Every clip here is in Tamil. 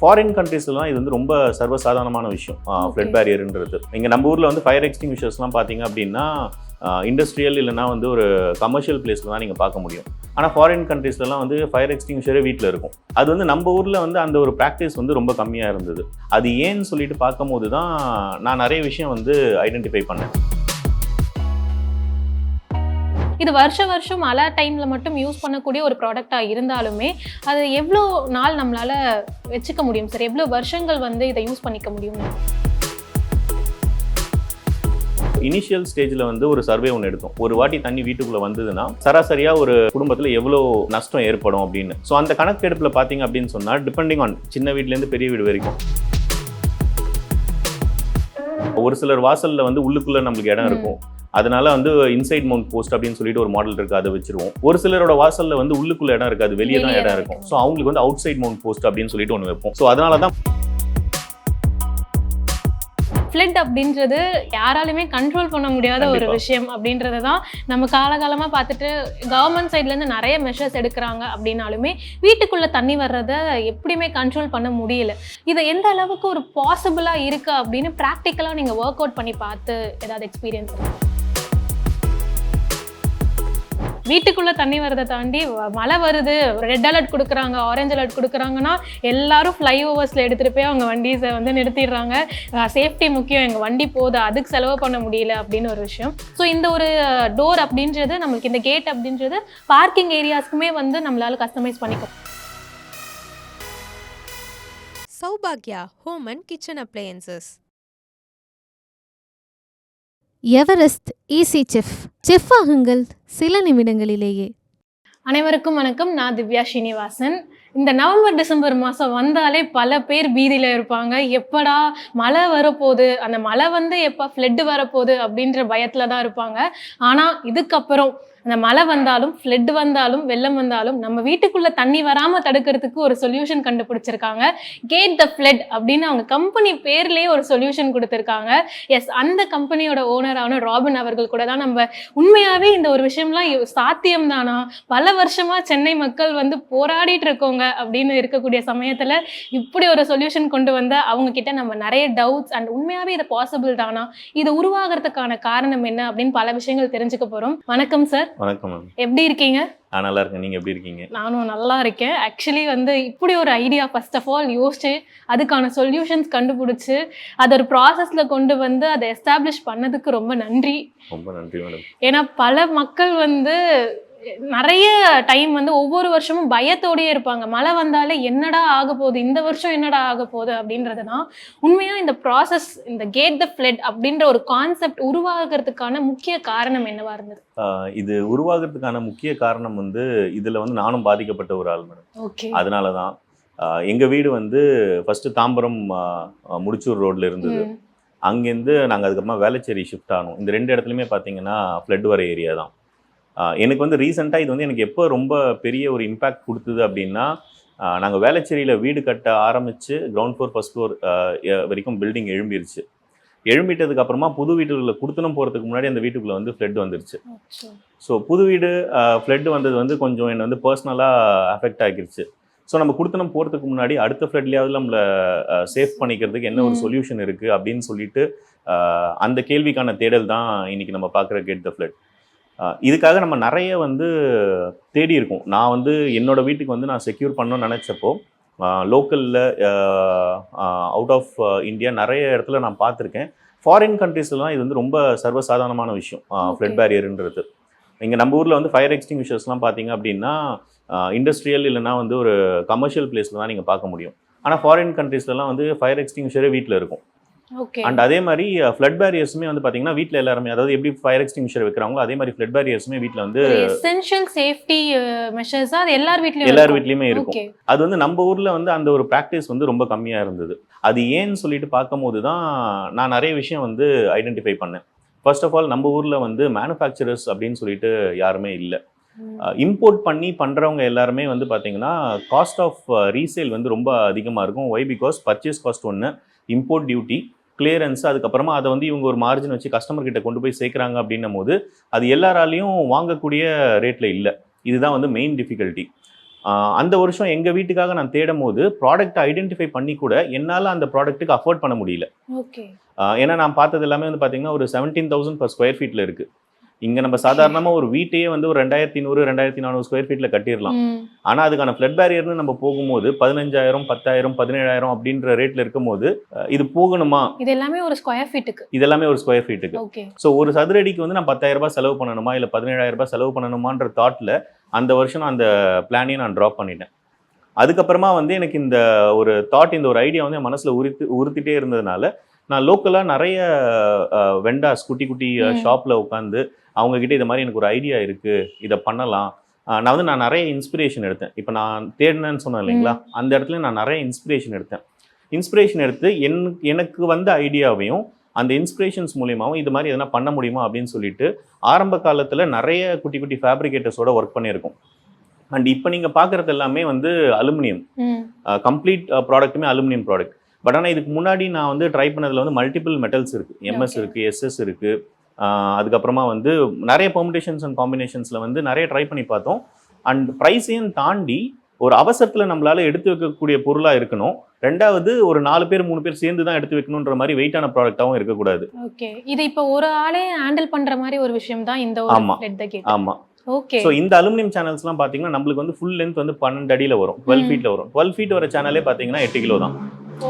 ஃபாரின் கண்ட்ரீஸ்லாம் இது வந்து ரொம்ப சர்வசாதாரணமான விஷயம். ஃப்ளட் பேரியர்ன்றது இங்கே நம்ம ஊரில் வந்து ஃபயர் எக்ஸ்டிங்விஷர்ஸ்லாம் பார்த்தீங்க அப்படின்னா இண்டஸ்ட்ரியல் இல்லைனா வந்து ஒரு கமர்ஷியல் பிளேஸில் தான் நீங்கள் பார்க்க முடியும். ஆனால் ஃபாரின் கண்ட்ரீஸ்லாம் வந்து ஃபயர் எக்ஸ்டிங்விஷரே வீட்டில் இருக்கும். அது வந்து நம்ம ஊரில் வந்து அந்த ஒரு ப்ராக்டிஸ் வந்து ரொம்ப கம்மியாக இருந்தது. அது ஏன்னு சொல்லிட்டு பார்க்கும்போது தான் நான் நிறைய விஷயம் வந்து ஐடென்டிஃபை பண்ணேன். இது வருஷம் மழை டைமில் மட்டும் யூஸ் பண்ணக்கூடிய ஒரு ப்ராடக்டாக இருந்தாலுமே அது எவ்வளோ நாள் நம்மளால் வச்சுக்க முடியும் சார்? எவ்வளோ வருஷங்கள் வந்து இதை யூஸ் பண்ணிக்க முடியும்? இனிஷியல் ஸ்டேஜில் வந்து ஒரு சர்வே ஒன்று எடுத்தோம். ஒரு வாட்டி தண்ணி வீட்டுக்குள்ளே வந்ததுன்னா சராசரியாக ஒரு குடும்பத்தில் எவ்வளோ நஷ்டம் ஏற்படும் அப்படின்னு. ஸோ அந்த கணக்கெடுப்பில் பார்த்தீங்க அப்படின்னு சொன்னால் டிபெண்டிங் ஆன் சின்ன வீட்லேருந்து பெரிய வீடு வரைக்கும் ஒரு சிலர் வாசலில் வந்து உள்ளுக்குள்ளே நம்மளுக்கு இடம் இருக்கும். அதனால வந்து இன்சைட் மவுண்ட் போஸ்ட் அப்படின்னு சொல்லிட்டு ஒரு மாடல் இருக்கு, அதை வச்சிருவோம். ஒரு சிலரோட வாசல்ல வந்து உள்ளுக்குள்ள இடம் இருக்காது, வெளியே தான் இடம் இருக்கும். ஸோ அவங்களுக்கு வந்து அவுட் சைட் மவுண்ட் போஸ்ட் அப்படின்னு சொல்லிட்டு ஒன்று வைப்போம். ஸோ அதனால தான் ஃப்ளட் அப்படின்றது யாராலுமே கண்ட்ரோல் பண்ண முடியாத ஒரு விஷயம் அப்படின்றது தான் நம்ம காலகாலமாக பார்த்துட்டு கவர்மெண்ட் சைட்லேருந்து நிறைய மெஷர்ஸ் எடுக்கிறாங்க. அப்படின்னாலுமே வீட்டுக்குள்ளே தண்ணி வர்றதை எப்படியுமே கண்ட்ரோல் பண்ண முடியல. இதை எந்த அளவுக்கு ஒரு பாசிபிளாக இருக்குது அப்படின்னு ப்ராக்டிக்கலாக நீங்கள் ஒர்க் அவுட் பண்ணி பார்த்து ஏதாவது எக்ஸ்பீரியன்ஸ்? வீட்டுக்குள்ளே தண்ணி வரதை தாண்டி மழை வருது, ரெட் அலர்ட் கொடுக்குறாங்க, ஆரஞ்சு அலர்ட் கொடுக்குறாங்கன்னா எல்லாரும் ஃப்ளைஓவர்ஸில் எடுத்துகிட்டு போய் அவங்க வண்டிஸை வந்து நிறுத்திடுறாங்க. சேஃப்டி முக்கியம், எங்கள் வண்டி போகுது, அதுக்கு செலவு பண்ண முடியல அப்படின்னு ஒரு விஷயம். ஸோ இந்த ஒரு டோர் அப்படின்றது நம்மளுக்கு, இந்த கேட் அப்படின்றது பார்க்கிங் ஏரியாஸ்க்குமே வந்து நம்மளால கஸ்டமைஸ் பண்ணிக்கும். சௌபாக்யா home and kitchen appliances. Everest easy chef ஆகுங்கள் சில நிமிடங்களிலேயே. அனைவருக்கும் வணக்கம். நான் திவ்யா ஸ்ரீனிவாசன். இந்த நவம்பர் டிசம்பர் மாதம் வந்தாலே பல பேர் பீதியில் இருப்பாங்க. எப்படா மழை வரப்போகுது, அந்த மழை வந்து எப்போ ஃப்ளட்டு வரப்போகுது அப்படின்ற பயத்தில் தான் இருப்பாங்க. ஆனால் இதுக்கப்புறம் அந்த மழை வந்தாலும் ஃப்ளட் வந்தாலும் வெள்ளம் வந்தாலும் நம்ம வீட்டுக்குள்ளே தண்ணி வராமல் தடுக்கிறதுக்கு ஒரு சொல்யூஷன் கண்டுபிடிச்சிருக்காங்க. கேட் த ஃப்ளட் அப்படின்னு அவங்க கம்பெனி பேர்லேயே ஒரு சொல்யூஷன் கொடுத்துருக்காங்க. எஸ், அந்த கம்பெனியோட ஓனரான ராபின் அவர்கள் கூட தான் நம்ம உண்மையாகவே இந்த ஒரு விஷயம்லாம் சாத்தியம்தானா, பல வருஷமாக சென்னை மக்கள் வந்து போராடிட்டு இருக்கோங்க அப்படின்னு இருக்கக்கூடிய சமயத்தில் இப்படி ஒரு சொல்யூஷன் கொண்டு வந்த அவங்க கிட்ட நம்ம நிறைய டவுட்ஸ் அண்ட் உண்மையாகவே இது பாசிபிள் தானா, இது உருவாகிறதுக்கான காரணம் என்ன அப்படின்னு பல விஷயங்கள் தெரிஞ்சுக்க போகிறோம். வணக்கம் சார். வணக்கம் மேம். எப்படி இருக்கீங்க? நல்லா இருக்கேன். நீங்கள் எப்படி இருக்கீங்க? நானும் நல்லா இருக்கேன். ஆக்சுவலி வந்து இப்படி ஒரு ஐடியா ஃபர்ஸ்ட் ஆஃப் ஆல் யோசிச்சு அதுக்கான சொல்யூஷன்ஸ் கண்டுபிடிச்சி அதை ஒரு ப்ராசஸில் கொண்டு வந்து அதை எஸ்டாப்ளிஷ் பண்ணதுக்கு ரொம்ப நன்றி. ரொம்ப நன்றி மேடம். ஏன்னா பல மக்கள் வந்து நிறைய டைம் வந்து ஒவ்வொரு வருஷமும் பயத்தோடயே இருப்பாங்க. மழை வந்தாலே என்னடா ஆக போகுது, இந்த வருஷம் என்னடா ஆக போகுது அப்படின்றது தான். உண்மையாக இந்த ப்ராசஸ், இந்த கேட் த ஃப்ளட் அப்படின்ற ஒரு கான்செப்ட் உருவாகிறதுக்கான முக்கிய காரணம் என்னவா இருந்தது? இது உருவாகிறதுக்கான முக்கிய காரணம் வந்து இதில் வந்து நானும் பாதிக்கப்பட்ட ஒரு ஆள் மேடம். ஓகே. அதனால தான் எங்கள் வீடு வந்து ஃபஸ்ட்டு தாம்பரம் முடிச்சூர் ரோட்டில் இருந்தது. அங்கேருந்து நாங்கள் அதுக்கப்புறமா வேளச்சேரி ஷிஃப்ட் ஆனோம். இந்த ரெண்டு இடத்துலையுமே பார்த்தீங்கன்னா ஃப்ளட் வர ஏரியா தான். எனக்கு வந்து ரீசெண்டாக இது வந்து எனக்கு எப்போ ரொம்ப பெரிய ஒரு இம்பேக்ட் கொடுத்தது அப்படின்னா, நாங்கள் வேளச்சேரியில் வீடு கட்ட ஆரம்பித்து கிரவுண்ட் ஃப்ளோர் ஃபர்ஸ்ட் ஃப்ளோர் வரைக்கும் பில்டிங் எழும்பிருச்சு. எழும்பிட்டதுக்கு அப்புறமா புது வீட்டுக்குள்ளே குடுத்தனம் போகிறதுக்கு முன்னாடி அந்த வீட்டுக்குள்ளே வந்து ஃப்ளட் வந்துருச்சு. ஸோ புது வீடு ஃப்ளட் வந்தது வந்து கொஞ்சம் என்னை வந்து பர்சனலாக அஃபெக்ட் ஆகிருச்சு. ஸோ நம்ம குடுத்தனம் போகிறதுக்கு முன்னாடி அடுத்த ஃப்ளட்லேயாவது நம்மளை சேஃப் பண்ணிக்கிறதுக்கு என்ன ஒரு சொல்யூஷன் இருக்குது அப்படின்னு சொல்லிட்டு அந்த கேள்விக்கான தேடல் தான் இன்றைக்கி நம்ம பார்க்குற கேட் த ஃப்ளட். இதுக்காக நம்ம நிறைய வந்து தேடி இருக்கோம். நான் வந்து என்னோடய வீட்டுக்கு வந்து நான் செக்யூர் பண்ணணும்னு நினச்சப்போ லோக்கலில் அவுட் ஆஃப் இந்தியா நிறைய இடத்துல நான் பார்த்துருக்கேன். ஃபாரின் கண்ட்ரீஸ்லாம் இது வந்து ரொம்ப சர்வசாதாரணமான விஷயம், ஃப்ளட் பேரியர்ன்றது. இங்கே நம்ம ஊரில் வந்து ஃபயர் எக்ஸ்டிங்விஷர்ஸ்லாம் பார்த்தீங்க அப்படின்னா இண்டஸ்ட்ரியல் இல்லைனா வந்து ஒரு கமர்ஷியல் பிளேஸில் தான் நீங்கள் பார்க்க முடியும். ஆனால் ஃபாரின் கண்ட்ரீஸ்லாம் வந்து ஃபயர் எக்ஸ்டிங்விஷரே வீட்டில் இருக்கும். அண்ட் அதே மாதிரி ஃப்ளட் பேரியர்ஸுமே வந்து பார்த்தீங்கன்னா வீட்டில் எல்லாருமே, அதாவது எப்படி ஃபயர் எக்ஸ்டிங்விஷர் வைக்கிறாங்களோ அதே மாதிரி ஃப்ளட் பேரியர்ஸுமே வீட்டில் வந்து எசென்ஷியல் சேஃப்டி மெஷர்ஸ் அது எல்லார் வீட்லையுமே இருக்கும். அது வந்து நம்ம ஊரில் வந்து அந்த ஒரு ப்ராக்டிஸ் வந்து ரொம்ப கம்மியாக இருந்தது. அது ஏன்னு சொல்லிட்டு பார்க்கும்போது தான் நான் நிறைய விஷயம் வந்து ஐடென்டிஃபை பண்ணேன். ஃபர்ஸ்ட் ஆஃப் ஆல் நம்ம ஊரில் வந்து மேனுஃபேக்சரர்ஸ் அப்படின்னு சொல்லிட்டு யாருமே இல்லை. இம்போர்ட் பண்ணி பண்ணுறவங்க எல்லாருமே வந்து பார்த்தீங்கன்னா காஸ்ட் ஆஃப் ரீசேல் வந்து ரொம்ப அதிகமாக இருக்கும். ஒய்? பிகாஸ் பர்ச்சேஸ் காஸ்ட் ஒன்று, இம்போர்ட் டியூட்டி, கிளியரன்ஸ், அதுக்கப்புறமா அதை வந்து இவங்க ஒரு மார்ஜின் வச்சு கஸ்டமர் கிட்ட கொண்டு போய் சேர்க்குறாங்க அப்படின்னும் போது அது எல்லாராலையும் வாங்கக்கூடிய ரேட்டில் இல்லை. இதுதான் வந்து மெயின் டிஃபிகல்ட்டி. அந்த வருஷம் எங்கள் வீட்டுக்காக நான் தேடும் போது ப்ராடக்ட்டை ஐடென்டிஃபை பண்ணி கூட என்னால் அந்த ப்ராடக்ட்டுக்கு அஃபோர்ட் பண்ண முடியல. ஓகே. ஏன்னா நான் பார்த்தது எல்லாமே வந்து பார்த்தீங்கன்னா ஒரு 17,000 per square feetல இருக்குது. இங்கே நம்ம சாதாரணமாக ஒரு வீட்டையே வந்து ஒரு 2,300 2,400 ஸ்கொயர் ஃபீட்டில் கட்டிடலாம். ஆனால் அதுக்கான ஃப்ளட் பேரியர்னு நம்ம போகும்போது 15,000 10,000 17,000 அப்படின்ற ரேட்டில் இருக்கும்போது இது போகணுமா? இது எல்லாமே ஒரு ஸ்கொயர் ஃபீட்டுக்கு. இதெல்லாமே ஒரு ஸ்கொயர் ஃபீட்டுக்கு. ஓகே. ஸோ ஒரு சதுரடிக்கு வந்து நான் 10,000 ரூபாய் செலவு பண்ணணுமா இல்லை 17,000 ரூபாய் செலவு பண்ணணுமான்ற தாட்டில் அந்த வருஷம் அந்த பிளானையும் நான் ட்ராப் பண்ணிட்டேன். அதுக்கப்புறமா வந்து எனக்கு இந்த ஒரு தாட், இந்த ஒரு ஐடியா வந்து என் மனசில் உறுத்திட்டே இருந்ததுனால நான் லோக்கலாக நிறைய வெண்டாஸ் குட்டி குட்டி ஷாப்பில் உட்காந்து அவங்கக்கிட்ட இது மாதிரி எனக்கு ஒரு ஐடியா இருக்குது, இதை பண்ணலாம். நான் நிறைய இன்ஸ்பிரேஷன் எடுத்தேன். இப்போ நான் தேடினேன்னு சொன்னேன் இல்லைங்களா, அந்த இடத்துல நான் நிறைய இன்ஸ்பிரேஷன் எடுத்து எனக்கு வந்த ஐடியாவையும் அந்த இன்ஸ்பிரேஷன்ஸ் மூலியமாகவும் இது மாதிரி எதனா பண்ண முடியுமா அப்படின்னு சொல்லிட்டு ஆரம்ப காலத்தில் நிறைய குட்டி குட்டி ஃபேப்ரிகேட்டர்ஸோட ஒர்க் பண்ணியிருக்கோம். அண்ட் இப்போ நீங்கள் பார்க்குறது எல்லாமே வந்து அலுமினியம், கம்ப்ளீட் ப்ராடக்ட்டுமே அலுமினியம் ப்ராடக்ட். பட் ஆனால் இதுக்கு முன்னாடி நான் வந்து ட்ரை பண்ணதில் வந்து மல்டிபிள் மெட்டல்ஸ் இருக்குது, எம்எஸ் இருக்குது, எஸ்எஸ் இருக்குது. அதுக்கப்புறமா வந்து நிறைய பெர்முடேஷன்ஸ் அண்ட் காம்பினேஷன்ஸில் வந்து நிறைய ட்ரை பண்ணி பார்த்தோம். அண்ட் ப்ரைஸையும் தாண்டி ஒரு அவசரத்தில் நம்மளால் எடுத்து வைக்கக்கூடிய பொருளாக இருக்கணும். ரெண்டாவது ஒரு 4 பேர் 3 பேர் சேர்ந்து தான் எடுத்து வைக்கணுன்ற மாதிரி வெயிட்டான ப்ராடக்டாகவும் இருக்கக்கூடாது. ஓகே. இது இப்போ ஒரு ஆளே ஹேண்டில் பண்ணுற மாதிரி ஒரு விஷயம் தான் இந்த ஒரு ஃப்ளட் கேட். ஆமாம். ஓகே. ஸோ இந்த அலுமினியம் சேனல்ஸ்லாம் பார்த்தீங்கன்னா நம்மளுக்கு வந்து ஃபுல் லென்த் வந்து 12 அடியில் வரும், 12 ஃபீட்டில் வரும். 12 ஃபீட் வர சேனலே பார்த்தீங்கன்னா 8 கிலோ தான்.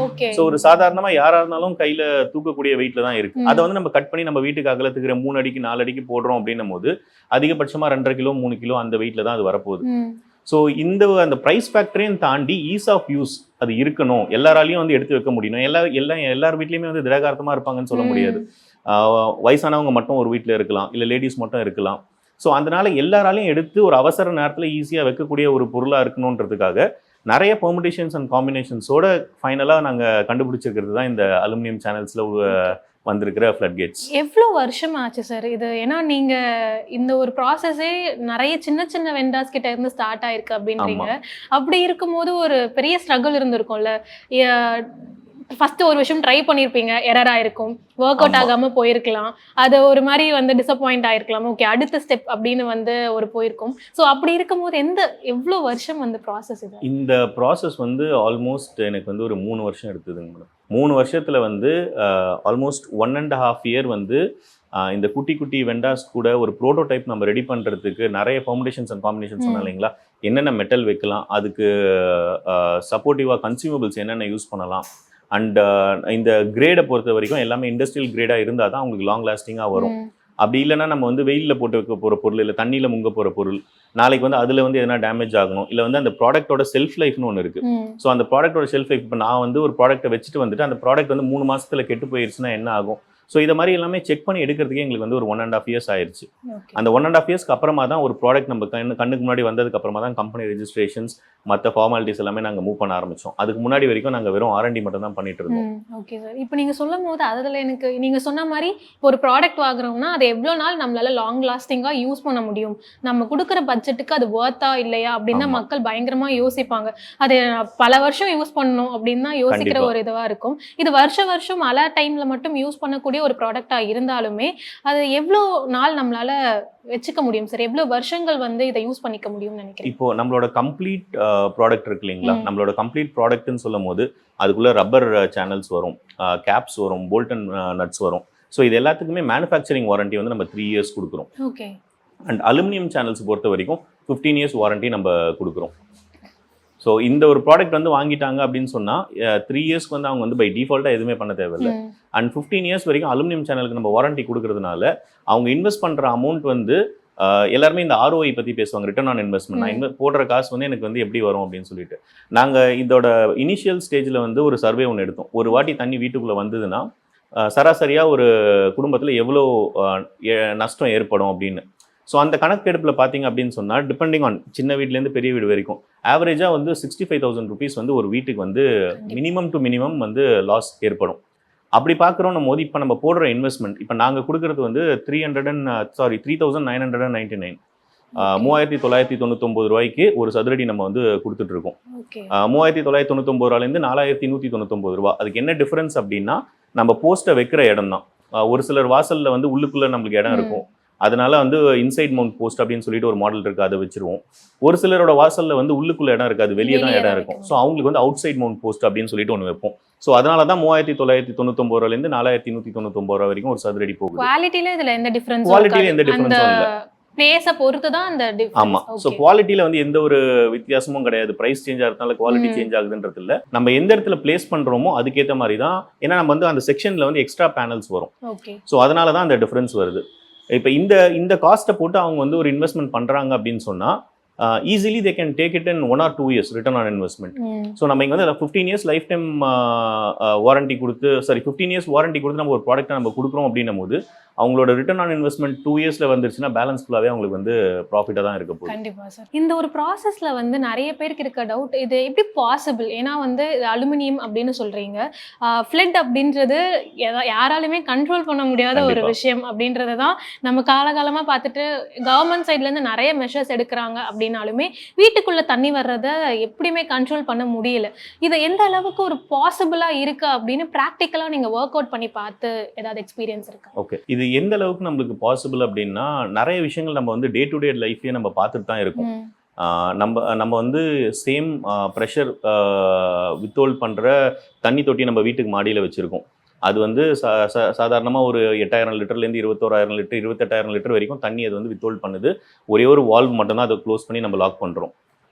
ஓகே. ஸோ ஒரு சாதாரணமாக யாராக இருந்தாலும் கையில் தூக்கக்கூடிய வெயிட்டில் தான் இருக்குது. அதை வந்து நம்ம கட் பண்ணி நம்ம வீட்டுக்கு அகலத்துக்கு 3 அடிக்கு 4 அடிக்கு போடுறோம் அப்படின்னும் போது அதிகபட்சமாக 2.5 கிலோ 3 கிலோ அந்த வெயிட்டில் தான் அது வரப்போகுது. ஸோ அந்த ப்ரைஸ் ஃபேக்டரையும் தாண்டி ஈஸ் ஆஃப் யூஸ் அது இருக்கணும், எல்லாராலையும் வந்து எடுத்து வைக்க முடியணும். எல்லார் வீட்லேயுமே வந்து திடகார்த்தமாக இருப்பாங்கன்னு சொல்ல முடியாது. வயசானவங்க மட்டும் ஒரு வீட்டில் இருக்கலாம், இல்லை லேடிஸ் மட்டும் இருக்கலாம். ஸோ அதனால எல்லாராலையும் எடுத்து ஒரு அவசர நேரத்தில் ஈஸியாக வைக்கக்கூடிய ஒரு பொருளாக இருக்கணுன்றதுக்காக நிறைய பெர்முடேஷன்ஸ் அண்ட் காம்பினேஷன்ஸோட ஃபைனலாக நாங்கள் கண்டுபிடிச்சிருக்கிறது தான் இந்த அலுமினியம் சேனல்ஸில் வந்திருக்கிற ஃப்ளட் கேட்ஸ். எவ்வளோ வருஷம் ஆச்சு சார் இது? ஏன்னா நீங்கள் இந்த ஒரு ப்ராசஸே நிறைய சின்ன சின்ன வெண்டாஸ் கிட்ட இருந்து ஸ்டார்ட் ஆயிருக்கு அப்படின்றீங்க. அப்படி இருக்கும்போது ஒரு பெரிய ஸ்ட்ரகிள் இருந்திருக்கும்ல. ஃபஸ்ட்டு ஒரு விஷயம் ட்ரை பண்ணியிருப்பீங்க, எரர் ஆயிருக்கும், ஒர்க் அவுட் ஆகாமல் போயிருக்கலாம், அது ஒரு மாதிரி வந்து டிசப்பாயிண்ட் ஆயிருக்கலாம். ஓகே, அடுத்த ஸ்டெப் அப்படின்னு வந்து ஒரு போயிருக்கும். ஸோ அப்படி இருக்கும்போது எவ்வளோ வருஷம் வந்து ப்ராசஸ் இது? இந்த ப்ராசஸ் வந்து ஆல்மோஸ்ட் எனக்கு வந்து ஒரு 3 வருஷம் எடுத்ததுங்க மேடம். 3 வருஷத்தில் வந்து ஆல்மோஸ்ட் 1.5 இயர் வந்து இந்த குட்டி குட்டி வெண்டாஸ் கூட ஒரு ப்ரோட்டோடைப் நம்ம ரெடி பண்ணுறதுக்கு நிறைய பெர்முடேஷன்ஸ் அண்ட் காம்பினேஷன்ஸ் சொன்னோம் இல்லைங்களா, என்னென்ன மெட்டல் வைக்கலாம், அதுக்கு சப்போர்ட்டிவாக கன்சியூமபிள்ஸ் என்னென்ன யூஸ் பண்ணலாம். அண்ட் இந்த கிரேடை பொறுத்த வரைக்கும் எல்லாமே இண்டஸ்ட்ரியல் கிரேடாக இருந்தால் தான் உங்களுக்கு லாங் லாஸ்டிங்காக வரும். அப்படி இல்லைன்னா நம்ம வந்து வெயிலில் போட்டு வைக்க போகிற பொருள், இல்லை தண்ணியில் முங்க போகிற பொருள், நாளைக்கு வந்து அதில் வந்து எதனா டேமேஜ் ஆகணும், இல்லை வந்து அந்த ப்ராடக்ட்டோட செல்ஃப் லைஃப்னு ஒன்று இருக்குது. ஸோ அந்த ப்ராடக்ட்டோட செல்ஃப் லைஃப், இப்போ நான் வந்து ஒரு ப்ராடக்ட்டை வச்சுட்டு வந்துட்டு அந்த ப்ராடக்ட் வந்து 3 மாதத்தில் கெட்டு போயிடுச்சுன்னா என்ன ஆகும்? ஸோ இதை மாதிரி எல்லாமே செக் பண்ணி எடுக்கிறதுக்கே எங்களுக்கு வந்து ஒரு 1.5 இயர்ஸ் ஆயிடுச்சு. அந்த 1.5 இயர்ஸ்க்கு அப்புறமா தான் ஒரு ப்ராடக்ட் நம்ம கண்ணுக்கு முன்னாடி வந்ததுக்கு அப்புறமா தான் கம்பெனி ரெஜிஸ்ட்ரேஷன்ஸ் மற்ற ஃபார்மாலிட்டிஸ் எல்லாமே நாங்கள் மூவ் பண்ண ஆரம்பித்தோம். அதுக்கு முன்னாடி வரைக்கும் நாங்கள் வெறும் R&D மட்டும் தான் பண்ணிட்டு இருந்தோம். Okay sir. இப்போ நீங்கள் சொல்லும் போது அதில் எனக்கு நீங்கள் சொன்ன மாதிரி இப்போ ஒரு ப்ராடக்ட் வாங்குறோம்னா அது எவ்வளோ நாள் நம்மளால லாங் லாஸ்டிங்காக யூஸ் பண்ண முடியும், நம்ம கொடுக்குற பட்ஜெட்டுக்கு அது ஒர்த்தா இல்லையா அப்படின்னு தான் மக்கள் பயங்கரமாக யோசிப்பாங்க. அது பல வருஷம் யூஸ் பண்ணணும் அப்படின்னு தான் யோசிக்கிற ஒரு இதுவாக இருக்கும். இது வருஷம் மழை டைமில் மட்டும் யூஸ் பண்ணக்கூடிய ஒரு ப்ராடக்டாக இருந்தாலுமே அது எவ்வளோ நாள் நம்மளால வச்சுக்க முடியும் சார்? எவ்வளோ வருஷங்கள் வந்து இதை யூஸ் பண்ணிக்க முடியும்னு நினைக்கிறேன்? இப்போ நம்மளோட கம்ப்ளீட் ப்ராடக்ட் இருக்கு இல்லைங்களா, நம்மளோட கம்ப்ளீட் ப்ராடக்ட்னு சொல்லும் போது அதுக்குள்ள ரப்பர் சேனல்ஸ் வரும், கேப்ஸ் வரும், போல்ட் அண்ட் நட்ஸ் வரும். ஸோ இது எல்லாத்துக்குமே மேனுஃபேக்சரிங் வாரண்டி வந்து நம்ம 3 இயர்ஸ் கொடுக்குறோம். ஓகே. அண்ட் அலுமினியம் சேனல்ஸ் பொறுத்த வரைக்கும் 15 இயர்ஸ் வாரண்டி நம்ம கொடுக்குறோம். ஸோ இந்த ஒரு ப்ராடக்ட் வந்து வாங்கிட்டாங்க அப்படின்னு சொன்னால் 3 இயர்ஸ்க்கு வந்து அவங்க வந்து பை டிஃபால்ட்டாக எதுவுமே பண்ண தேவையில்லை. அண்ட் 15 இயர்ஸ் வரைக்கும் அலுமினியம் சேனலுக்கு நம்ம வாரண்டி கொடுக்கறதுனால அவங்க இன்வெஸ்ட் பண்ணுற அமௌண்ட் வந்து எல்லாருமே இந்த ROI பற்றி பேசுவாங்க, ரிட்டர்ன் ஆன் இன்வெஸ்ட்மெண்ட். நான் போடுற காசு வந்து எனக்கு வந்து எப்படி வரும் அப்படின்னு சொல்லிட்டு நாங்கள் இதோட இனிஷியல் ஸ்டேஜில் வந்து ஒரு சர்வே ஒன்று எடுத்தோம். ஒரு வாட்டி தண்ணி வீட்டுக்குள்ளே வந்ததுன்னா சராசரியாக ஒரு குடும்பத்தில் எவ்வளோ நஷ்டம் ஏற்படும் அப்படின்னு. ஸோ அந்த கணக்கெடுப்பில் பார்த்தீங்க அப்படின்னு சொன்னால் டிபெண்டிங் ஆன் சின்ன வீட்லேருந்து பெரிய வீடு வரைக்கும் ஆவரேஜாக வந்து 65,000 rupees வந்து ஒரு வீட்டுக்கு வந்து மினிமம் வந்து லாஸ் ஏற்படும். அப்படி பார்க்குறோம் போது இப்போ நம்ம போடுற இன்வெஸ்ட்மெண்ட், இப்போ நாங்கள் கொடுக்குறது வந்து 3,999 3,999 ரூபாய்க்கு ஒரு சதுரடி நம்ம வந்து கொடுத்துட்ருக்கோம். 3,999 ரூபாயிலேருந்து 4,199 ரூபா. அதுக்கு என்ன டிஃப்ரென்ஸ் அப்படின்னா நம்ம போஸ்ட்டை வைக்கிற இடம் தான். ஒரு சிலர் வாசலில் வந்து உள்ளுக்குள்ளே நம்மளுக்கு இடம் இருக்கும், அதனால வந்து இன்சைட் மவுண்ட் போஸ்ட் அப்படின்னு சொல்லிட்டு ஒரு மாடல் இருக்குது, அதை வச்சிருவோம். ஒரு சிலரோட வாசலில் வந்து உள்ளுக்குள்ள இடம் இருக்காது, வெளியே தான் இடம் இருக்கும். ஸோ அவங்களுக்கு வந்து அவுட் சைட் மவுண்ட் போஸ்ட் அப்படின்னு சொல்லிட்டு ஒன்று வைப்போம். ஸோ அதனால தான் 3999 ரூபாயிலேருந்து 4199 ரூபா வரைக்கும் ஒரு சதுரடி போகுது. குவாலிட்டியில இதுல எந்த டிஃபரன்ஸ்? குவாலிட்டியில எந்த டிஃபரன்ஸும் இல்லை. பிளேஸை பொறுத்து தான் அந்த டிஃபரன்ஸ். ஆமா. ஸோ குவாலிட்டியில வந்து எந்த ஒரு வித்தியாசமும் கிடையாது. பிரைஸ் சேஞ்ச் ஆகிறதுனால குவாலிட்டி சேஞ்ச் ஆகுதுன்றது இல்லை. நம்ம எந்த இடத்துல பிளேஸ் பண்றோமோ அதுக்கேற்ற மாதிரி தான். ஏன்னா நம்ம வந்து அந்த செக்ஷன்ல வந்து எக்ஸ்ட்ரா பேனல்ஸ் வரும். ஓகே. ஸோ அதனால தான் அந்த டிஃபரன்ஸ் வருது. இப்போ இந்த காஸ்ட்டை போட்டு அவங்க வந்து ஒரு இன்வெஸ்ட்மெண்ட் பண்றாங்க அப்படின்னு சொன்னா easily they can take it in 1 or 2 years return on investment. So நம்ம இங்கே வந்து 15 years லைஃப் டைம் வாரண்டி கொடுத்து 15 years வாரண்டி கொடுத்து நம்ம ஒரு ப்ராடக்ட்டை நம்ம கொடுக்குறோம் அப்படின்னும் போது அவங்களோட ரிட்டர்ன் ஆன் இன்வெஸ்ட்மெண்ட் 2 yearsல வந்துருச்சுன்னா பேலன்ஸ் ஃபுல்லாகவே அவங்களுக்கு வந்து ப்ராஃபிட்டாக தான் இருக்க போகுது. கண்டிப்பாக சார். இந்த ஒரு ப்ராசஸில் வந்து நிறைய பேருக்கு இருக்க டவுட், இது எப்படி பாசிபிள்? ஏன்னா வந்து இது அலுமினியம் அப்படின்னு சொல்கிறீங்க, ஃப்ளட் அப்படின்றது யாராலுமே கண்ட்ரோல் பண்ண முடியாத ஒரு விஷயம் அப்படின்றது தான் நம்ம காலகாலமாக பார்த்துட்டு கவர்மெண்ட் சைட்லேருந்து நிறைய மெஷர்ஸ் எடுக்கிறாங்க. அப்படின்னாலுமே வீட்டுக்குள்ளே தண்ணி வர்றதை எப்படியுமே கண்ட்ரோல் பண்ண முடியல. இது எந்த அளவுக்கு ஒரு பாசிபிளாக இருக்கு அப்படின்னு ப்ராக்டிக்கலாக நீங்கள் ஒர்க் அவுட் பண்ணி பார்த்து ஏதாவது எக்ஸ்பீரியன்ஸ் இருக்கா? ஓகே, இது எந்த அளவுக்கு நம்மளுக்கு பாசிபிள் அப்படின்னா நிறைய விஷயங்கள் நம்ம வந்து டே டு டே லைஃப்லேயே நம்ம பார்த்துட்டு தான் இருக்கோம். நம்ம வந்து சேம் ப்ரெஷர் வித்ஹோல்ட் பண்ணுற தண்ணி தொட்டி நம்ம வீட்டுக்கு மாடியில் வச்சுருக்கோம். அது வந்து சாதாரணமாக ஒரு 8000 லிட்டர்லேருந்து 21,000 லிட்டர் 28,000 லிட்டர் வரைக்கும் தண்ணி அது வந்து வித்ஹோல்ட் பண்ணுது. ஒரே ஒரு வால்வ் மட்டும்தான் அதை க்ளோஸ் பண்ணி நம்ம லாக் பண்ணுறோம்.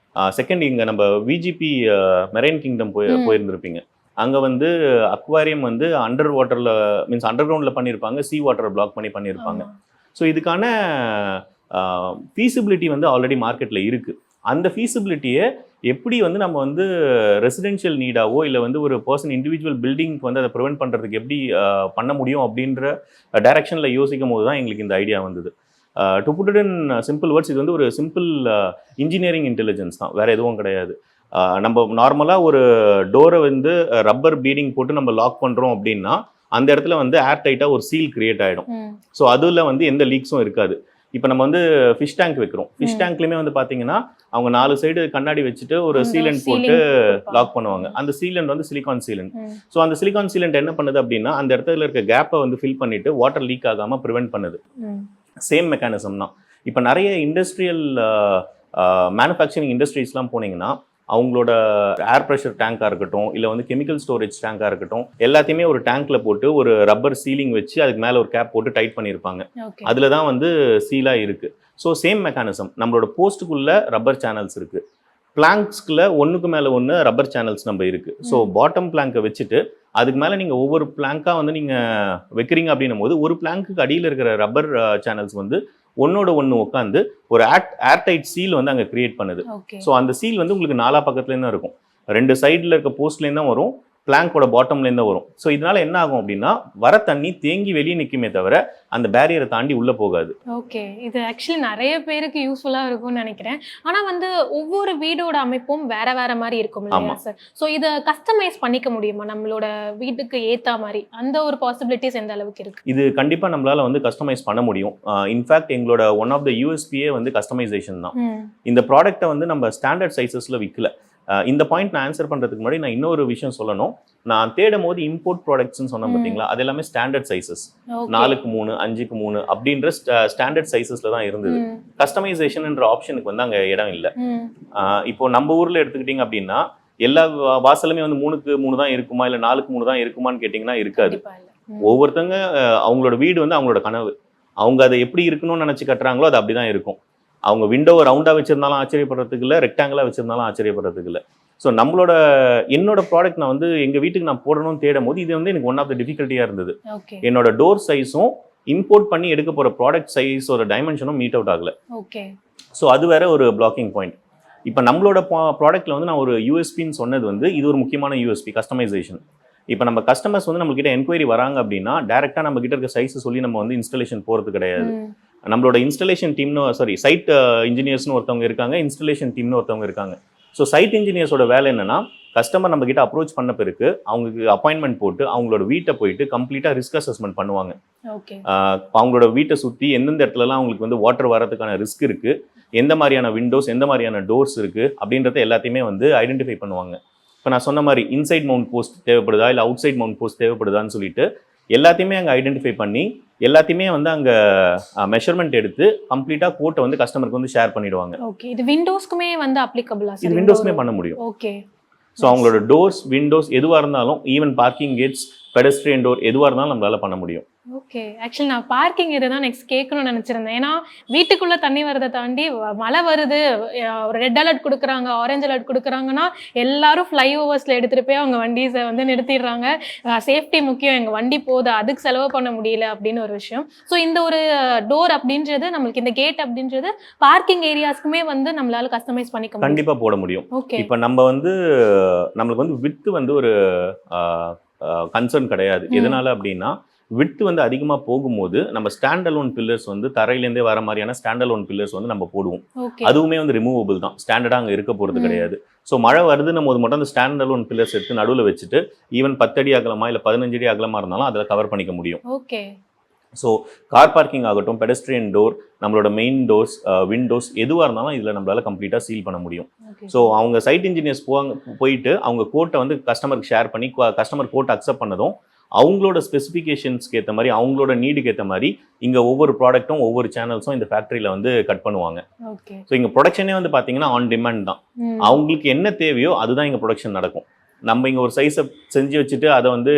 செகண்ட், இங்கே நம்ம விஜிபி மெரைன் கிங்டம் போயிருந்திருப்பீங்க. அங்கே வந்து அக்வாரியம் வந்து அண்டர் வாட்டரில் மீன்ஸ் அண்டர் கிரவுண்டில் பண்ணியிருப்பாங்க, சி வாட்டரை பிளாக் பண்ணியிருப்பாங்க. ஸோ இதுக்கான ஃபீஸிபிலிட்டி வந்து ஆல்ரெடி மார்க்கெட்டில் இருக்குது. அந்த ஃபீஸிபிலிட்டியை எப்படி வந்து நம்ம வந்து ரெசிடென்ஷியல் நீடாவோ இல்லை வந்து ஒரு பர்சன் இண்டிவிஜுவல் பில்டிங்க்கு வந்து அதை ப்ரிவென்ட் பண்ணுறதுக்கு எப்படி பண்ண முடியும் அப்படின்ற டைரக்ஷனில் யோசிக்கும் போது தான் எங்களுக்கு இந்த ஐடியா வந்தது. To put it in simple words, இது வந்து ஒரு சிம்பிள் இன்ஜினியரிங் இன்டெலிஜென்ஸ் தான், வேறு எதுவும் கிடையாது. நம்ம நார்மலாக ஒரு டோரை வந்து ரப்பர் பீடிங் போட்டு நம்ம லாக் பண்ணுறோம் அப்படின்னா அந்த இடத்துல வந்து ஏர் டைட்டாக ஒரு சீல் கிரியேட் ஆகிடும். ஸோ அதில் வந்து எந்த லீக்ஸும் இருக்காது. இப்போ நம்ம வந்து ஃபிஷ் டேங்க் வைக்கிறோம். ஃபிஷ் டேங்க்லையுமே வந்து பார்த்தீங்கன்னா அவங்க 4 சைடு கண்ணாடி வச்சுட்டு ஒரு சீலண்ட் போட்டு லாக் பண்ணுவாங்க. அந்த சீலண்ட் வந்து சிலிகான் சீலண்ட். ஸோ அந்த சிலிகான் சீலண்ட் என்ன பண்ணுது அப்படின்னா அந்த இடத்துல இருக்க கேப்பை வந்து ஃபில் பண்ணிட்டு வாட்டர் லீக் ஆகாமல் ப்ரிவென்ட் பண்ணுது. சேம் மெக்கானிசம் தான். இப்போ நிறைய இண்டஸ்ட்ரியல் மேனுஃபேக்சரிங் இண்டஸ்ட்ரீஸ்லாம் போனீங்கன்னா அவங்களோட ஏர் ப்ரெஷர் டேங்காக இருக்கட்டும் இல்லை வந்து கெமிக்கல் ஸ்டோரேஜ் டேங்காக இருக்கட்டும் எல்லாத்தையுமே ஒரு டேங்க்ல போட்டு ஒரு ரப்பர் சீலிங் வச்சு அதுக்கு மேலே ஒரு கேப் போட்டு டைட் பண்ணியிருப்பாங்க. அதில் தான் வந்து சீலாக இருக்குது. So same mechanism. நம்மளோட போஸ்ட்டுக்குள்ளே ரப்பர் சேனல்ஸ் இருக்குது, பிளாங்க்ஸ்க்குள்ள ஒன்றுக்கு மேலே ஒன்று ரப்பர் சேனல்ஸ் நம்ம இருக்குது. ஸோ பாட்டம் பிளாங்கை வச்சுட்டு அதுக்கு மேலே நீங்கள் ஒவ்வொரு பிளாங்காக வந்து நீங்கள் வைக்கிறீங்க அப்படின்னும் போது ஒரு பிளாங்க்குக்கு அடியில் இருக்கிற ரப்பர் சேனல்ஸ் வந்து ஒன்னோட ஒன்று உட்காந்து ஒரு ஏர்டைட் சீல் வந்து அங்கே கிரியேட் பண்ணுது. ஸோ அந்த சீல் வந்து உங்களுக்கு 4 பக்கத்துலேருந்து தான் இருக்கும். 2 சைடில் இருக்க போஸ்ட்லேருந்து தான் வரும், பிளாங்கோட பாட்டம்லேருந்து தான் வரும். ஸோ இதனால என்ன ஆகும் அப்படின்னா வர தண்ணி தேங்கி வெளியே நிற்குமே தவிர அந்த பேரியரை தாண்டி உள்ளே போகாது. ஓகே, இது ஆக்சுவலி நிறைய பேருக்கு யூஸ்ஃபுல்லாக இருக்கும்னு நினைக்கிறேன். ஆனால் வந்து ஒவ்வொரு வீடோட அமைப்பும் வேற வேற மாதிரி இருக்கும் இல்லையா சார்? ஸோ இதை கஸ்டமைஸ் பண்ணிக்க முடியுமா நம்மளோட வீட்டுக்கு ஏற்ற மாதிரி? அந்த ஒரு பாசிபிலிட்டிஸ் எந்த அளவுக்கு இருக்கு? இது கண்டிப்பாக நம்மளால வந்து கஸ்டமைஸ் பண்ண முடியும். இன்ஃபேக்ட் எங்களோட ஒன் ஆஃப் த யூஎஸ்பியே வந்து கஸ்டமைசேஷன் தான். இந்த ப்ராடக்ட்டை வந்து நம்ம ஸ்டாண்டர்ட் சைஸஸில் விற்கல. இந்த பாயிண்ட் நான் ஆன்சர் பண்ணுறதுக்கு முன்னாடி நான் இன்னொரு விஷயம் சொல்லணும். நான் தேடும் போது இம்போர்ட் ப்ராடக்ட்ஸ்னு சொன்னேன் பார்த்தீங்களா, அது எல்லாமே ஸ்டாண்டர்ட் சைஸஸ், 4x3 5x3 அப்படின்ற ஸ்டாண்டர்ட் சைஸஸ்ல தான் இருந்தது. கஸ்டமைசேஷன்ன்ற ஆப்ஷனுக்கு வந்து அங்கே இடம் இல்லை. இப்போ நம்ம ஊரில் எடுத்துக்கிட்டிங்க அப்படின்னா எல்லா வாசலுமே வந்து 3x3 தான் இருக்குமா இல்லை 4x3 தான் இருக்குமான்னு கேட்டிங்கன்னா இருக்காது. ஒவ்வொருத்தங்க அவங்களோட வீடு வந்து அவங்களோட கனவு. அவங்க அதை எப்படி இருக்கணும்னு நினச்சி கட்டுறாங்களோ அது அப்படி தான் இருக்கும். அவங்க விண்டோவை ரவுண்டாக வச்சிருந்தாலும் ஆச்சரியப்படுறதுக்கு இல்லை, ரெக்டாங்கிளாக வச்சிருந்தாலும் ஆச்சரியப்படுறதுக்கு இல்லை. ஸோ என்னோட ப்ராடக்ட் நான் வந்து எங்கள் வீட்டுக்கு நான் போடணும்னு தேடும் போது இது வந்து எனக்கு ஒன் ஆஃப் த டிஃபிகல்ட்டியாக இருந்தது. என்னோட டோர் சைஸும் இம்போர்ட் பண்ணி எடுக்க போகிற ப்ராடக்ட் சைஸோட டைமென்ஷனும் மீட் அவுட் ஆகலை. ஸோ அது வேற ஒரு பிளாக்கிங் பாயிண்ட். இப்போ நம்மளோட ப்ராடக்ட்டில் வந்து நான் ஒரு யூஎஸ்பின்னு சொன்னது வந்து இது ஒரு முக்கியமான யூஎஸ்பி, கஸ்டமைசேஷன். இப்போ நம்ம கஸ்டமர்ஸ் வந்து நம்மகிட்ட என்கொயரி வராங்க அப்படின்னா டேரெக்டாக நம்ம கிட்ட இருக்க சைஸை சொல்லி நம்ம வந்து இன்ஸ்டாலேஷன் போகிறது கிடையாது. நம்மளோட இன்ஸ்டாலேஷன் டீம்னு சைட் இன்ஜினியர்ஸ்னு ஒருத்தவங்க இருக்காங்க, இன்ஸ்டாலேஷன் டீம்னு ஒருத்தவங்க இருக்காங்க. ஸோ சைட் இன்ஜினியர்ஸோட வேலை என்னன்னா கஸ்டமர் நம்ம கிட்ட அப்ரோச் பண்ண பிறகு அவங்களுக்கு அப்பாயின்மெண்ட் போட்டு அவங்களோட வீட்டை போயிட்டு கம்ப்ளீட்டாக ரிஸ்க் அசஸ்மெண்ட் பண்ணுவாங்க. அவங்களோட வீட்டை சுற்றி எந்தெந்த இடத்துலலாம் அவங்களுக்கு வந்து வாட்டர் வரதுக்கான ரிஸ்க் இருக்குது, எந்த மாதிரியான விண்டோஸ் எந்த மாதிரியான டோர்ஸ் இருக்குது அப்படின்றத எல்லாத்தையுமே வந்து ஐடென்டிஃபை பண்ணுவாங்க. இப்போ நான் சொன்ன மாதிரி இன்சைட் மவுண்ட் போஸ்ட் தேவைப்படுதா இல்லை அவுட் சைட் மவுண்ட் போஸ்ட் தேவைப்படுதான்னு சொல்லிட்டு எல்லாத்தையுமே அங்கே ஐடென்டிஃபை பண்ணி எல்லாத்தையுமே வந்து அங்கே மெஷர்மெண்ட் எடுத்து கம்ப்ளீட்டாக கோட்டை வந்து கஸ்டமருக்கு வந்து ஷேர் பண்ணிடுவாங்க. ஓகே, இது விண்டோஸ்க்குமே வந்து அப்ளிகபிளா இது விண்டோஸ்மே பண்ண முடியும். ஓகே, ஸோ அவங்களோட டோர்ஸ், விண்டோஸ் எதுவாக இருந்தாலும், even parking gates, pedestrian door எதுவாக இருந்தாலும் நம்மளால பண்ண முடியும். ஓகே. ஆக்சுவலி நான் பார்க்கிங் இதுதான் நெக்ஸ்ட் கேட்கணும்னு நினச்சிருந்தேன். ஏன்னா வீட்டுக்குள்ளே தண்ணி வரதை தாண்டி மழை வருது, ஒரு ரெட் அலர்ட் கொடுக்குறாங்க, ஆரஞ்சு அலர்ட் கொடுக்குறாங்கன்னா எல்லாரும் ஃப்ளைஓவர்ஸில் எடுத்துகிட்டு போய் அவங்க வண்டிஸை வந்து நிறுத்திடுறாங்க. சேஃப்டி முக்கியம், எங்கள் வண்டி போகுது, அதுக்கு செலவு பண்ண முடியல அப்படின்னு ஒரு விஷயம். ஸோ இந்த ஒரு டோர் அப்படின்றது நம்மளுக்கு, இந்த கேட் அப்படின்றது பார்க்கிங் ஏரியாஸ்க்குமே வந்து நம்மளால கஸ்டமைஸ் பண்ணிக்க முடியும். கண்டிப்பாக போட முடியும். ஓகே. இப்போ நம்ம வந்து நம்மளுக்கு வந்து வித்து வந்து ஒரு கன்சர்ன் கிடையாது. எதனால அப்படின்னா விட்டு வந்து அதிகமாக போகும்போது நம்ம ஸ்டாண்ட் அலோன் பில்லர்ஸ் வந்து தரையிலேருந்தே வர மாதிரியான ஸ்டாண்ட் அலோன் பில்லர்ஸ் வந்து நம்ம போடுவோம். அதுவுமே வந்து ரிமூவபிள் தான், ஸ்டாண்டர்டாக அங்கே இருக்க போகிறது கிடையாது. ஸோ மழை வருதுன்னும் போது மட்டும் அந்த ஸ்டாண்ட் அலோன் பில்லர்ஸ் எடுத்து நடுவில் வச்சுட்டு ஈவன் 10 அடி அகலமா இல்லை 15 அடி அகலமாக இருந்தாலும் அதில் கவர் பண்ணிக்க முடியும். ஓகே. ஸோ கார் பார்க்கிங் ஆகட்டும், பெடஸ்ட்ரியன் டோர், நம்மளோட மெயின் டோர்ஸ், விண்டோஸ் எதுவாக இருந்தாலும் இதில் நம்மளால கம்ப்ளீட்டாக சீல் பண்ண முடியும். ஸோ அவங்க சைட் இன்ஜினியர்ஸ் போயிட்டு அவங்க கோட்டை வந்து கஸ்டமருக்கு ஷேர் பண்ணி கஸ்டமர் கோட்டை அக்செப்ட் பண்ணதும் அவங்களோட ஸ்பெசிஃபிகேஷன்ஸ்க்கு ஏற்ற மாதிரி, அவங்களோட நீடுக்கு ஏற்ற மாதிரி இங்கே ஒவ்வொரு ப்ராடக்ட்டும் ஒவ்வொரு சேனல்ஸும் இந்த ஃபேக்ட்ரியில் வந்து கட் பண்ணுவாங்க. ஸோ இங்கே ப்ரொடக்ஷனே வந்து பார்த்தீங்கன்னா ஆன் டிமாண்ட் தான். அவங்களுக்கு என்ன தேவையோ அதுதான் இங்கே ப்ரொடக்ஷன் நடக்கும். நம்ம இங்கே ஒரு சைஸை செஞ்சு வச்சுட்டு அதை வந்து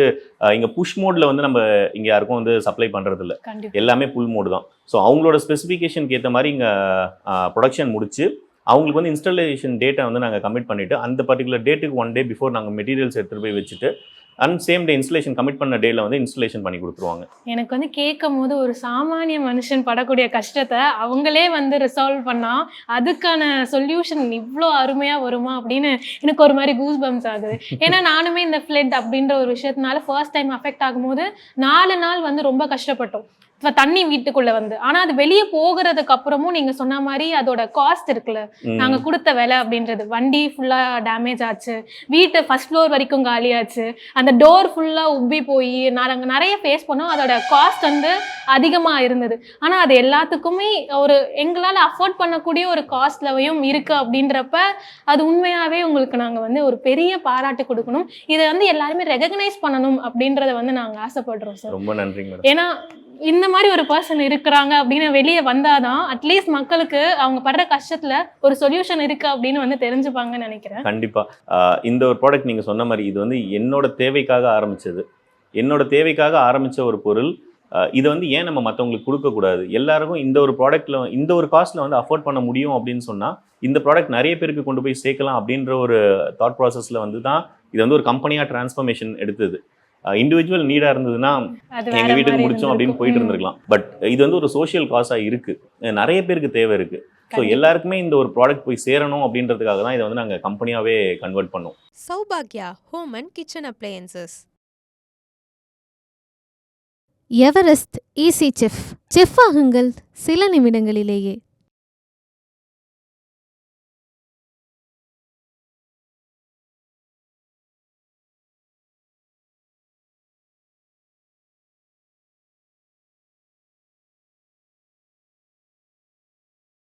இங்கே புஷ் மோடில் வந்து நம்ம இங்கே யாருக்கும் வந்து சப்ளை பண்ணுறது இல்லை, எல்லாமே புல் மோடு தான். ஸோ அவங்களோட ஸ்பெசிஃபிகேஷனுக்கு ஏற்ற மாதிரி இங்கே ப்ரொடக்ஷன் முடிச்சு அவங்களுக்கு வந்து இன்ஸ்டாலேஷன் டேட்டை வந்து நாங்கள் கமிட் பண்ணிவிட்டு அந்த பர்டிகுலர் டேட்டுக்கு 1 டே பிஃபோர் நாங்கள் மெட்டீரியல்ஸ் எடுத்துகிட்டு போய் வச்சுட்டு and same day installation commit பண்ண டேல வந்து இன்ஸ்டலேஷன் பண்ணி கொடுத்துருவாங்க. எனக்கு வந்து கேட்கும் போது ஒரு சாமானிய மனுஷன் படக்கூடிய கஷ்டத்தை அவங்களே வந்து ரிசால்வ் பண்ணா அதுக்கான சொல்யூஷன் இவ்வளோ அருமையாக வருமா அப்படின்னு எனக்கு ஒரு மாதிரி கூஸ் பம்ஸ் ஆகுது. ஏன்னா நானுமே இந்த ஃப்ளட் அப்படின்ற ஒரு விஷயத்தினால ஃபர்ஸ்ட் டைம் அஃபெக்ட் ஆகும்போது 4 நாள் வந்து ரொம்ப கஷ்டப்பட்டோம். தண்ணி வீட்டுக்குள்ள வந்து, ஆனா அது வெளியே போகிறதுக்கு அப்புறமும் நீங்க சொன்ன மாதிரி அதோட காஸ்ட் இருக்குல்ல, நாங்க கொடுத்த விலை அப்படின்றது, வண்டி ஃபுல்லா டேமேஜ் ஆச்சு, வீட்டு ஃபர்ஸ்ட் ஃப்ளோர் வரைக்கும் காலியாச்சு, அந்த டோர் ஃபுல்லா உப்பி போய் நாங்கள் நிறைய ஃபேஸ் பண்ணோம். அதோட காஸ்ட் வந்து அதிகமா இருந்தது. ஆனா அது எல்லாத்துக்குமே ஒரு எங்களால் அஃபோர்ட் பண்ணக்கூடிய ஒரு காஸ்ட்லவையும் இருக்கு அப்படின்றப்ப அது உண்மையாவே உங்களுக்கு நாங்க வந்து ஒரு பெரிய பாராட்டு கொடுக்கணும். இதை வந்து எல்லாருமே ரெகக்னைஸ் பண்ணணும் அப்படின்றத வந்து நாங்க ஆசைப்படுறோம் சார். ரொம்ப நன்றிங்க. ஏன்னா இந்த மாதிரி ஒரு பர்சன் இருக்கிறாங்க அப்படின்னு வெளியே வந்தாதான் அட்லீஸ்ட் மக்களுக்கு அவங்க படுற கஷ்டத்துல ஒரு சொல்யூஷன் இருக்கு அப்படின்னு வந்து தெரிஞ்சுப்பாங்கன்னு நினைக்கிறேன். கண்டிப்பா. இந்த ஒரு ப்ராடக்ட் நீங்க சொன்ன மாதிரி இது வந்து என்னோட தேவைக்காக ஆரம்பிச்சது, என்னோட தேவைக்காக ஆரம்பிச்ச ஒரு பொருள். இதை வந்து ஏன் நம்ம மற்றவங்களுக்கு கொடுக்கக்கூடாது, எல்லாருக்கும் இந்த ஒரு ப்ராடக்ட்ல இந்த ஒரு காஸ்ட்ல வந்து அஃபோர்ட் பண்ண முடியும் அப்படின்னு சொன்னா இந்த ப்ராடக்ட் நிறைய பேருக்கு கொண்டு போய் சேர்க்கலாம் அப்படின்ற ஒரு தாட் ப்ராசஸ்ல வந்து தான் இது வந்து ஒரு கம்பெனியா டிரான்ஸ்ஃபர்மேஷன் எடுத்தது. இண்டிவிஜுவல் நீடா இருந்ததுன்னா எங்க வீட்டுக்கு முடிச்சோம் அப்படின்னு போயிட்டு இருந்திருக்கலாம். பட் இது வந்து ஒரு சோஷியல் காஸா இருக்கு, நிறைய பேருக்கு தேவை இருக்கு. ஸோ எல்லாருக்குமே இந்த ஒரு ப்ராடக்ட் போய் சேரணும் அப்படின்றதுக்காக தான் இதை வந்து நாங்கள் கம்பெனியாவே கன்வெர்ட் பண்ணோம். சௌபாக்யா home and kitchen appliances. Everest easy chef. Chef ஆகுங்கள் சில நிமிடங்களிலேயே.